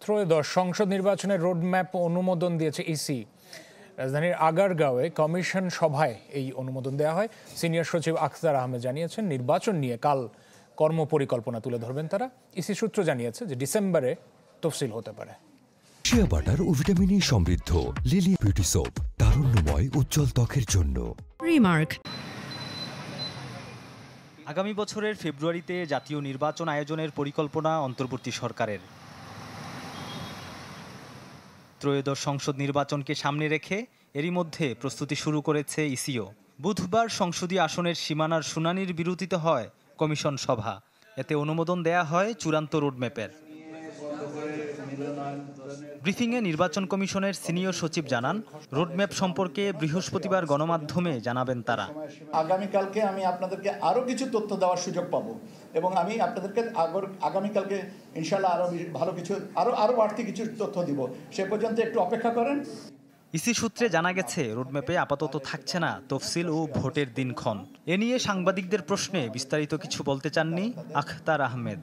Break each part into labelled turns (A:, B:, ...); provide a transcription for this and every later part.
A: ত্রয়োদশ সংসদ নির্বাচনের রোডম্যাপ অনুমোদন দিয়েছে ইসি। রাজধানীর আগারগাঁওয়ে কমিশন সভায় এই অনুমোদন দেওয়া হয়। সিনিয়র সচিব আখতার আহমেদ জানিয়েছেন, নির্বাচন নিয়ে কাল কর্মপরিকল্পনা তুলে ধরবেন তারা। ইসি সূত্র জানিয়েছে যে ডিসেম্বরে তফসিল হতে পারে।
B: শিয়া বাটার ও ভিটামিন ই সমৃদ্ধ লিলি বিউটি সোপ, তারুণ্যময় উজ্জ্বল ত্বকের জন্য।
C: রিমার্ক।
D: আগামী বছরের ফেব্রুয়ারিতে জাতীয় নির্বাচন আয়োজনের পরিকল্পনা অন্তর্বর্তী সরকারের। ত্রয়োদশ সংসদ নির্বাচনকে সামনে রেখে এরই মধ্যে প্রস্তুতি শুরু করেছে ইসিও। বুধবার সংসদীয় আসনের সীমানার শুনানির বিরতিতে হয় কমিশন সভা। এতে অনুমোদন দেয়া হয় চূড়ান্ত রোডম্যাপের। ব্রিফিংয়ে নির্বাচন কমিশনের সিনিয়র সচিব জানান, রোডম্যাপ সম্পর্কে বৃহস্পতিবার গণমাধ্যমে জানাবেন তারা।
E: আগামীকালকে আমি আপনাদেরকে আরও কিছু তথ্য দেওয়ার সুযোগ পাবো এবং আমি আপনাদেরকে আগামীকালকে ইনশাল্লাহ আরও ভালো কিছু আরও বাড়তি কিছু তথ্য দিব। সে পর্যন্ত একটু অপেক্ষা করেন।
D: ইসি সূত্রে জানা গেছে, রোডম্যাপে আপাতত থাকছে না তফসিল ও ভোটের দিনক্ষণ। এ নিয়ে সাংবাদিকদের প্রশ্নে বিস্তারিত কিছু বলতে চাননি আখতার আহমেদ।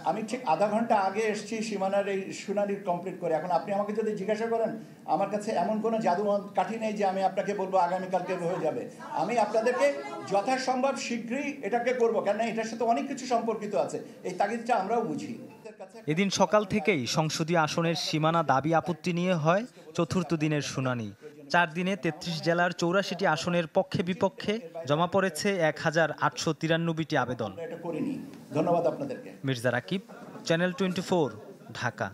E: আমি ঠিক আধা ঘন্টা আগে এসেছি সীমানার এই শুনানি কমপ্লিট করে। এখন আপনি আমাকে যদি জিজ্ঞাসা করেন, আমার কাছে এমন কোনো জাদু কাঠি নেই যে আমি আপনাকে বলবো আগামীকালকে হয়ে যাবে। আমি আপনাদেরকে যথাসম্ভব শীঘ্রই এটাকে করব, কেননা এটার সাথে অনেক কিছু সম্পর্কিত আছে। এই তাগিদটা আমরাও বুঝি।
D: এদিন সকাল থেকেই সংসদীয় আসনের সীমানা দাবি আপত্তি নিয়ে হয় চতুর্থ দিনের শুনানি। 4 দিনে 33 জেলার 84টি আসনের পক্ষে বিপক্ষে জমা পড়েছে 1893টি আবেদন।
E: ধন্যবাদ আপনাদেরকে।
D: মির্জা রাকিব, চ্যানেল 24, ঢাকা।